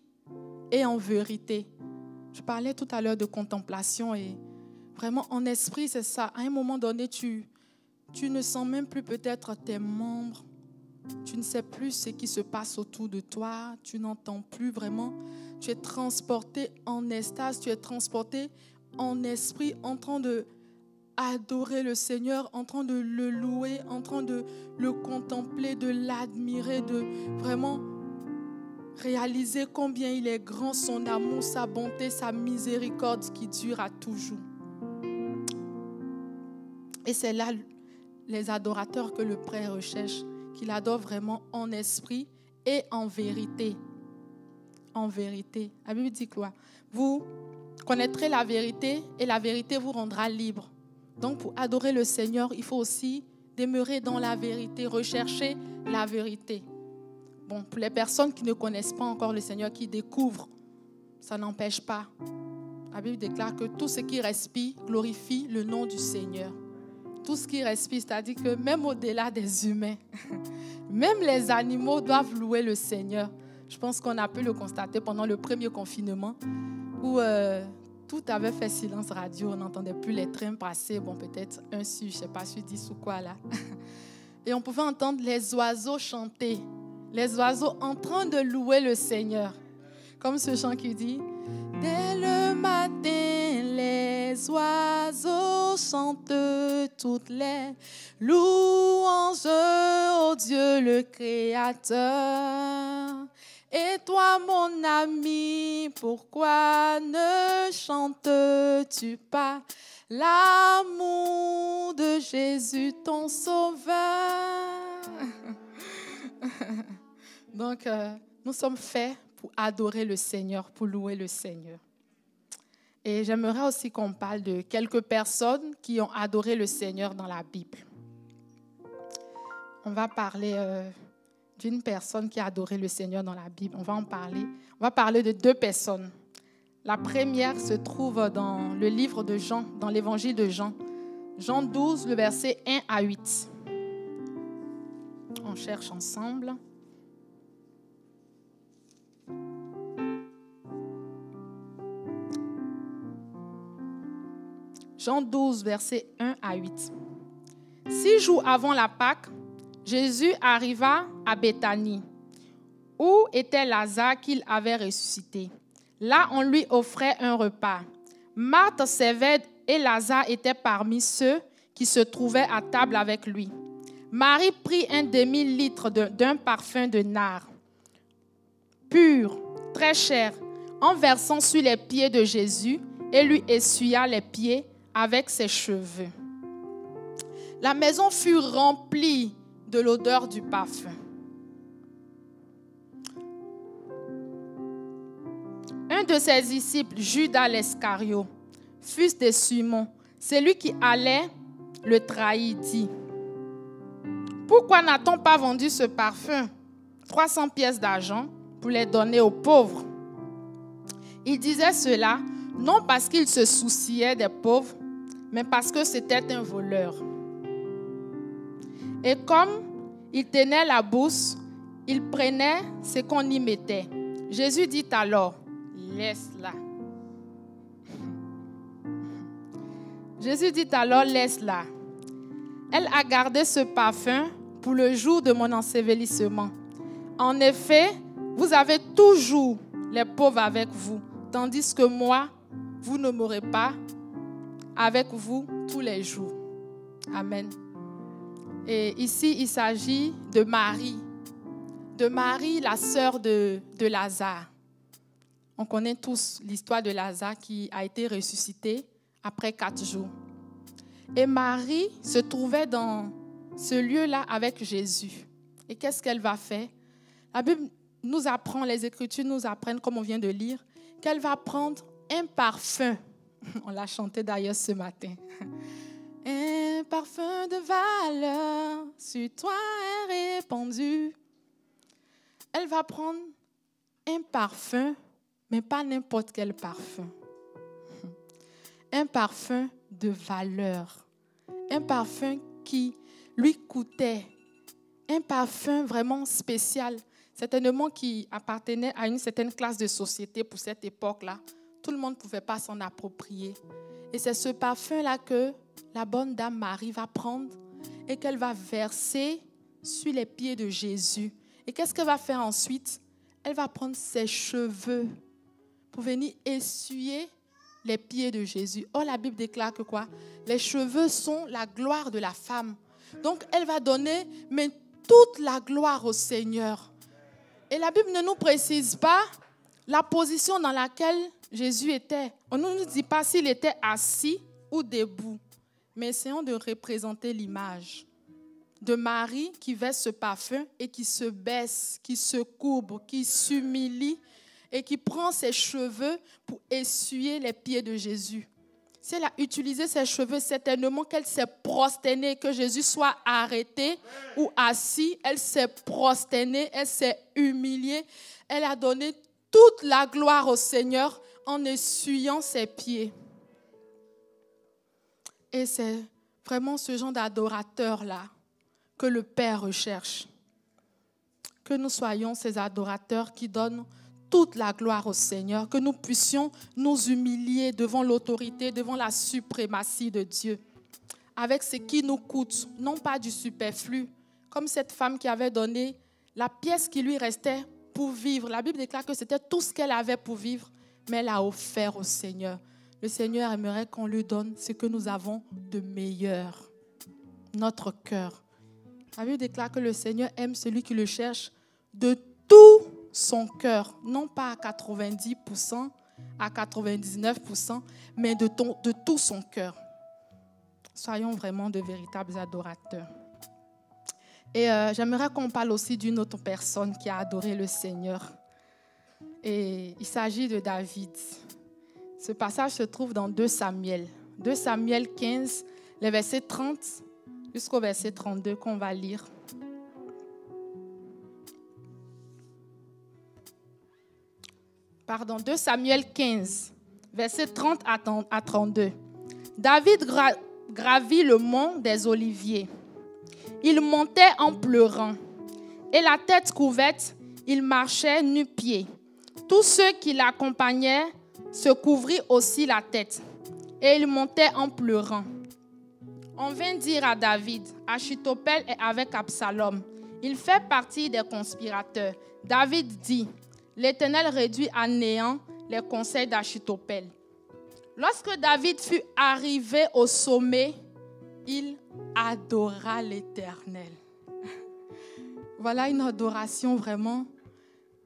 et en vérité. Je parlais tout à l'heure de contemplation et vraiment en esprit, c'est ça. À un moment donné, tu ne sens même plus peut-être tes membres. Tu ne sais plus ce qui se passe autour de toi. Tu n'entends plus vraiment. Tu es transporté en extase. Tu es transporté en esprit, en train de adorer le Seigneur, en train de le louer, en train de le contempler, de l'admirer, de vraiment réaliser combien il est grand, son amour, sa bonté, sa miséricorde qui dure à toujours. Et c'est là les adorateurs que le Père recherche, qu'il adore vraiment en esprit et en vérité. En vérité. La Bible dit quoi? Vous connaîtrez la vérité et la vérité vous rendra libre. Donc pour adorer le Seigneur, il faut aussi demeurer dans la vérité, rechercher la vérité. Bon, pour les personnes qui ne connaissent pas encore le Seigneur, qui découvrent, ça n'empêche pas. La Bible déclare que tout ce qui respire glorifie le nom du Seigneur. Tout ce qui respire, c'est-à-dire que même au-delà des humains, même les animaux doivent louer le Seigneur. Je pense qu'on a pu le constater pendant le premier confinement où tout avait fait silence radio, on n'entendait plus les trains passer, bon peut-être un sur, je ne sais pas, sur 10 ou quoi là. Et on pouvait entendre les oiseaux chanter, les oiseaux en train de louer le Seigneur. Comme ce chant qui dit, dès le matin, les oiseaux chantent toutes les louanges au Dieu le Créateur. Et toi, mon ami, pourquoi ne chantes-tu pas l'amour de Jésus, ton Sauveur? Donc, nous sommes faits pour adorer le Seigneur, pour louer le Seigneur. Et j'aimerais aussi qu'on parle de quelques personnes qui ont adoré le Seigneur dans la Bible. On va parler d'une personne qui a adoré le Seigneur dans la Bible. On va parler de deux personnes. La première se trouve dans le livre de Jean, dans l'évangile de Jean. Jean 12, le verset 1 à 8. On cherche ensemble. Jean 12, verset 1 à 8. 6 jours avant la Pâque, Jésus arriva à Béthanie, où était Lazare qu'il avait ressuscité. Là, on lui offrait un repas. Marthe servait et Lazare était parmi ceux qui se trouvaient à table avec lui. Marie prit un demi-litre d'un parfum de nard, pur, très cher, en versant sur les pieds de Jésus et lui essuya les pieds avec ses cheveux. La maison fut remplie de l'odeur du parfum. Un de ses disciples, Judas l'Iscario, fils de Simon, celui qui allait le trahir, dit: pourquoi n'a-t-on pas vendu ce parfum 300 pièces d'argent pour les donner aux pauvres? Il disait cela non parce qu'il se souciait des pauvres, mais parce que c'était un voleur. Et comme il tenait la bourse, il prenait ce qu'on y mettait. Jésus dit alors, laisse-la. Jésus dit alors, laisse-la. Elle a gardé ce parfum pour le jour de mon ensevelissement. En effet, vous avez toujours les pauvres avec vous, tandis que moi, vous ne m'aurez pas avec vous tous les jours. Amen. Et ici, il s'agit de Marie. De Marie, la sœur de Lazare. On connaît tous l'histoire de Lazare qui a été ressuscité après 4 jours. Et Marie se trouvait dans ce lieu-là avec Jésus. Et qu'est-ce qu'elle va faire? La Bible nous apprend, les Écritures nous apprennent, comme on vient de lire, qu'elle va prendre un parfum. On l'a chanté d'ailleurs ce matin. Un parfum de valeur sur toi est répandu. Elle va prendre un parfum, mais pas n'importe quel parfum. Un parfum de valeur. Un parfum qui lui coûtait. Un parfum vraiment spécial. Certainement qui appartenait à une certaine classe de société pour cette époque-là. Tout le monde ne pouvait pas s'en approprier. Et c'est ce parfum-là que la bonne dame Marie va prendre et qu'elle va verser sur les pieds de Jésus. Et qu'est-ce qu'elle va faire ensuite? Elle va prendre ses cheveux pour venir essuyer les pieds de Jésus. Or, la Bible déclare que quoi? Les cheveux sont la gloire de la femme. Donc, elle va donner mais toute la gloire au Seigneur. Et la Bible ne nous précise pas la position dans laquelle Jésus était. On ne nous dit pas s'il était assis ou debout. Mais essayons de représenter l'image de Marie qui verse ce parfum et qui se baisse, qui se courbe, qui s'humilie et qui prend ses cheveux pour essuyer les pieds de Jésus. Si elle a utilisé ses cheveux, certainement qu'elle s'est prosternée, que Jésus soit arrêté ou assis. Elle s'est prosternée, elle s'est humiliée. Elle a donné toute la gloire au Seigneur en essuyant ses pieds. Et c'est vraiment ce genre d'adorateur-là que le Père recherche. Que nous soyons ces adorateurs qui donnent toute la gloire au Seigneur, que nous puissions nous humilier devant l'autorité, devant la suprématie de Dieu, avec ce qui nous coûte, non pas du superflu, comme cette femme qui avait donné la pièce qui lui restait pour vivre. La Bible déclare que c'était tout ce qu'elle avait pour vivre, mais elle a offert au Seigneur. Le Seigneur aimerait qu'on lui donne ce que nous avons de meilleur, notre cœur. La Bible déclare que le Seigneur aime celui qui le cherche de tout son cœur, non pas à 90%, à 99%, mais de tout son cœur. Soyons vraiment de véritables adorateurs. Et j'aimerais qu'on parle aussi d'une autre personne qui a adoré le Seigneur. Et il s'agit de David. Ce passage se trouve dans 2 Samuel. 2 Samuel 15, les versets 30 jusqu'au verset 32 qu'on va lire. Pardon, 2 Samuel 15, versets 30 à 32. David gravit le mont des Oliviers. Il montait en pleurant. Et la tête couverte, il marchait nu-pieds. Tous ceux qui l'accompagnaient se couvrirent aussi la tête. Et il montait en pleurant. On vint dire à David, Achitophel est avec Absalom. Il fait partie des conspirateurs. David dit, l'Éternel réduit à néant les conseils d'Achitophel. Lorsque David fut arrivé au sommet, il adora l'Éternel. Voilà une adoration vraiment,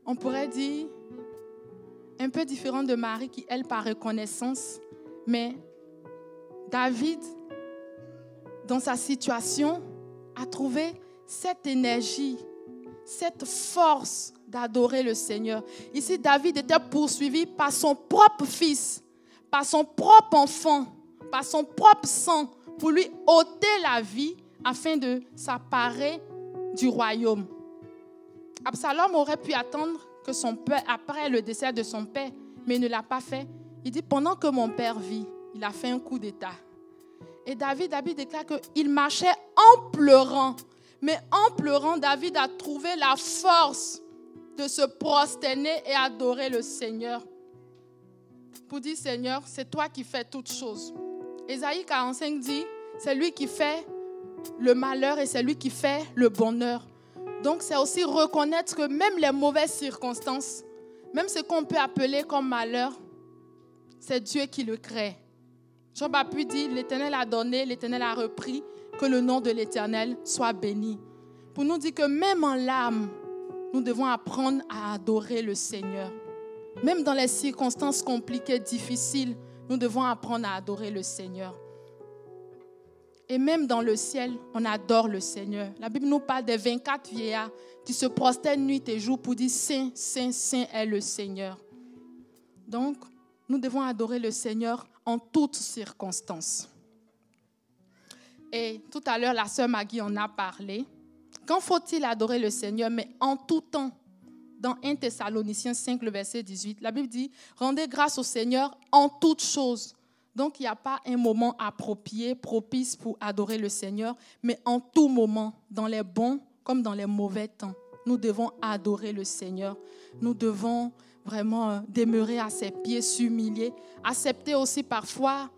on pourrait dire, un peu différente de Marie qui, elle, par reconnaissance. Mais David, dans sa situation, a trouvé cette énergie, cette force d'adorer le Seigneur. Ici, David était poursuivi par son propre fils, par son propre enfant, par son propre sang, pour lui ôter la vie afin de s'emparer du royaume. Absalom aurait pu attendre que son père, après le décès de son père, mais il ne l'a pas fait. Il dit, pendant que mon père vit, il a fait un coup d'état. Et David déclare qu'il marchait en pleurant. Mais en pleurant, David a trouvé la force de se prosterner et adorer le Seigneur. Pour dire, Seigneur, c'est toi qui fais toutes choses. Ésaïe 45 dit, c'est lui qui fait le malheur et c'est lui qui fait le bonheur. Donc, c'est aussi reconnaître que même les mauvaises circonstances, même ce qu'on peut appeler comme malheur, c'est Dieu qui le crée. Job a pu dire, l'Éternel a donné, l'Éternel a repris, que le nom de l'Éternel soit béni. Pour nous dire que même en l'âme, nous devons apprendre à adorer le Seigneur. Même dans les circonstances compliquées, difficiles, nous devons apprendre à adorer le Seigneur. Et même dans le ciel, on adore le Seigneur. La Bible nous parle des 24 vieillards qui se prosternent nuit et jour pour dire « Saint, Saint, Saint est le Seigneur ». Donc, nous devons adorer le Seigneur en toutes circonstances. Et tout à l'heure, la sœur Maggie en a parlé. Quand faut-il adorer le Seigneur? Mais en tout temps. Dans 1 Thessaloniciens 5, le verset 18, la Bible dit « Rendez grâce au Seigneur en toutes choses ». Donc, il n'y a pas un moment approprié, propice pour adorer le Seigneur, mais en tout moment, dans les bons comme dans les mauvais temps, nous devons adorer le Seigneur. Nous devons vraiment demeurer à ses pieds, s'humilier, accepter aussi parfois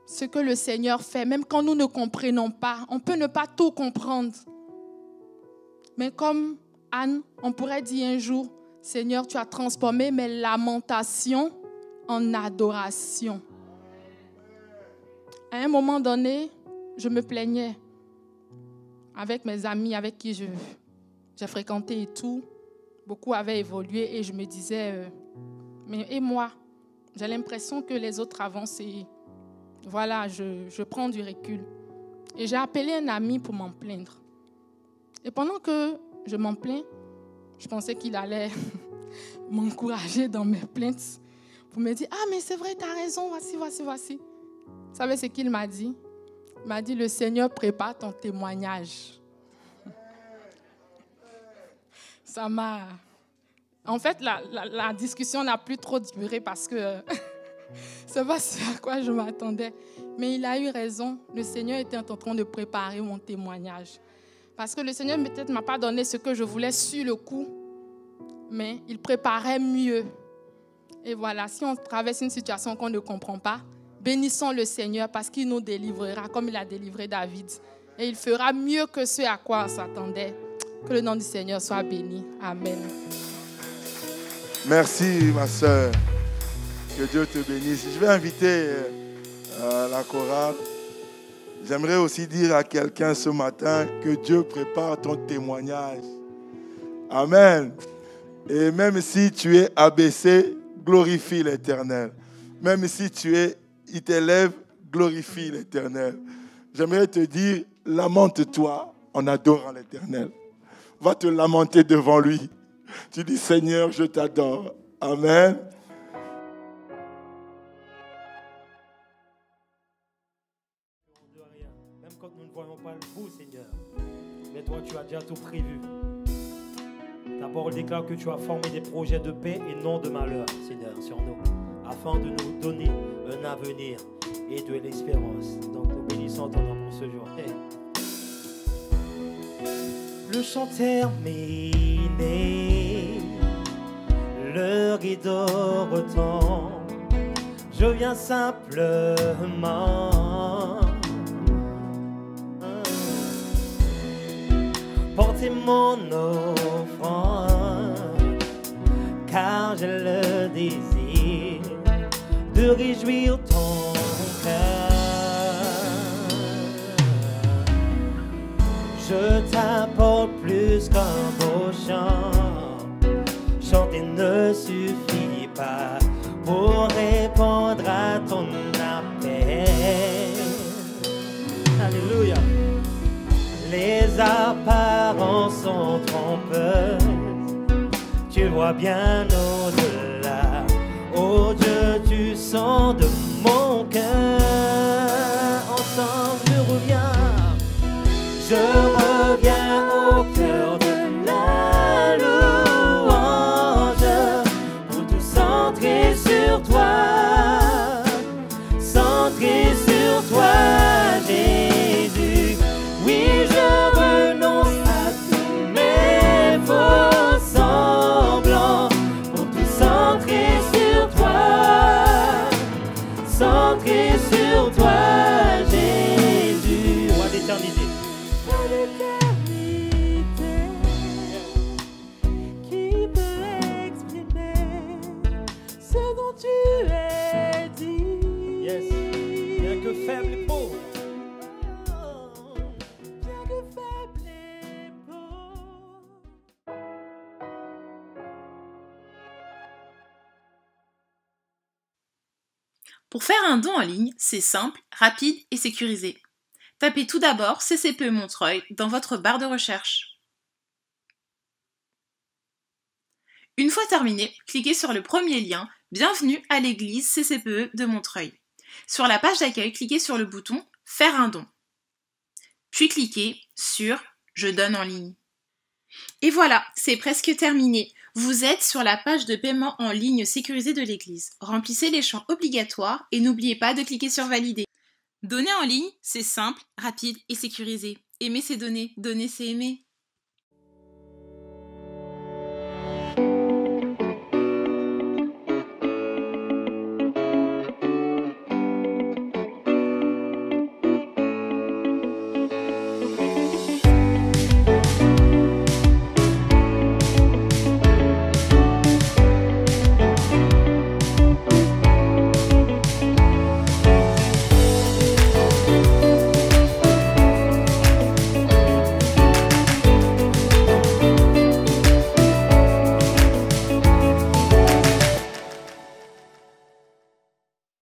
ce que le Seigneur fait, même quand nous ne comprenons pas. On peut ne pas tout comprendre. Mais comme Anne, on pourrait dire un jour, Seigneur, tu as transformé mes lamentations en adoration. À un moment donné, je me plaignais avec mes amis avec qui j'ai fréquenté et tout. Beaucoup avaient évolué et je me disais, mais et moi? J'ai l'impression que les autres avancent et voilà, je prends du recul. Et j'ai appelé un ami pour m'en plaindre. Et pendant que je m'en plains, je pensais qu'il allait m'encourager dans mes plaintes pour me dire, ah mais c'est vrai, tu as raison, voici. Vous savez ce qu'il m'a dit? Il m'a dit, le Seigneur prépare ton témoignage. Ça m'a... En fait, la discussion n'a plus trop duré parce que c'est pas ce à quoi je m'attendais. Mais il a eu raison. Le Seigneur était en train de préparer mon témoignage. Parce que le Seigneur peut-être ne m'a pas donné ce que je voulais sur le coup, mais il préparait mieux. Et voilà, si on traverse une situation qu'on ne comprend pas, bénissons le Seigneur parce qu'il nous délivrera comme il a délivré David. Et il fera mieux que ce à quoi on s'attendait. Que le nom du Seigneur soit béni. Amen. Merci, ma sœur. Que Dieu te bénisse. Je vais inviter la chorale. J'aimerais aussi dire à quelqu'un ce matin que Dieu prépare ton témoignage. Amen. Et même si tu es abaissé, glorifie l'Éternel. Même si il t'élève, glorifie l'Éternel. J'aimerais te dire, lamente-toi en adorant l'Éternel. Va te lamenter devant lui. Tu dis, Seigneur, je t'adore. Amen. Même quand nous ne voyons pas le bout, Seigneur. Mais toi, tu as déjà tout prévu. Ta parole déclare que tu as formé des projets de paix et non de malheur, Seigneur, sur nous, afin de nous donner un avenir et de l'espérance. Donc, nous bénissons ton nom pour ce jour. Hey. Le chant terminé, le rideau retombe, je viens simplement porter mon offrande, car j'ai le désir de réjouir ton cœur. Je t'apporte plus qu'un beau chant. Chanter ne suffit pas pour répondre à ton appel. Alléluia. Les apparences sont trompeuses. Tu vois bien au-delà. Oh Dieu, tu sens de mon cœur. Ensemble, je reviens. Je reviens au cœur de la louange pour tout centrer sur toi, Jésus. Oui, je renonce de l'éternité qui peut exprimer ce dont tu es dit. Yes. Bien que faible et pauvre. Bien que faible et pauvre. Pour faire un don en ligne, c'est simple, rapide et sécurisé. Tapez tout d'abord CCPE Montreuil dans votre barre de recherche. Une fois terminé, cliquez sur le premier lien « Bienvenue à l'église CCPE de Montreuil ». Sur la page d'accueil, cliquez sur le bouton « Faire un don ». Puis cliquez sur « Je donne en ligne ». Et voilà, c'est presque terminé. Vous êtes sur la page de paiement en ligne sécurisée de l'église. Remplissez les champs obligatoires et n'oubliez pas de cliquer sur « Valider ». Donner en ligne, c'est simple, rapide et sécurisé. Aimer, c'est donner. Donner, c'est aimer.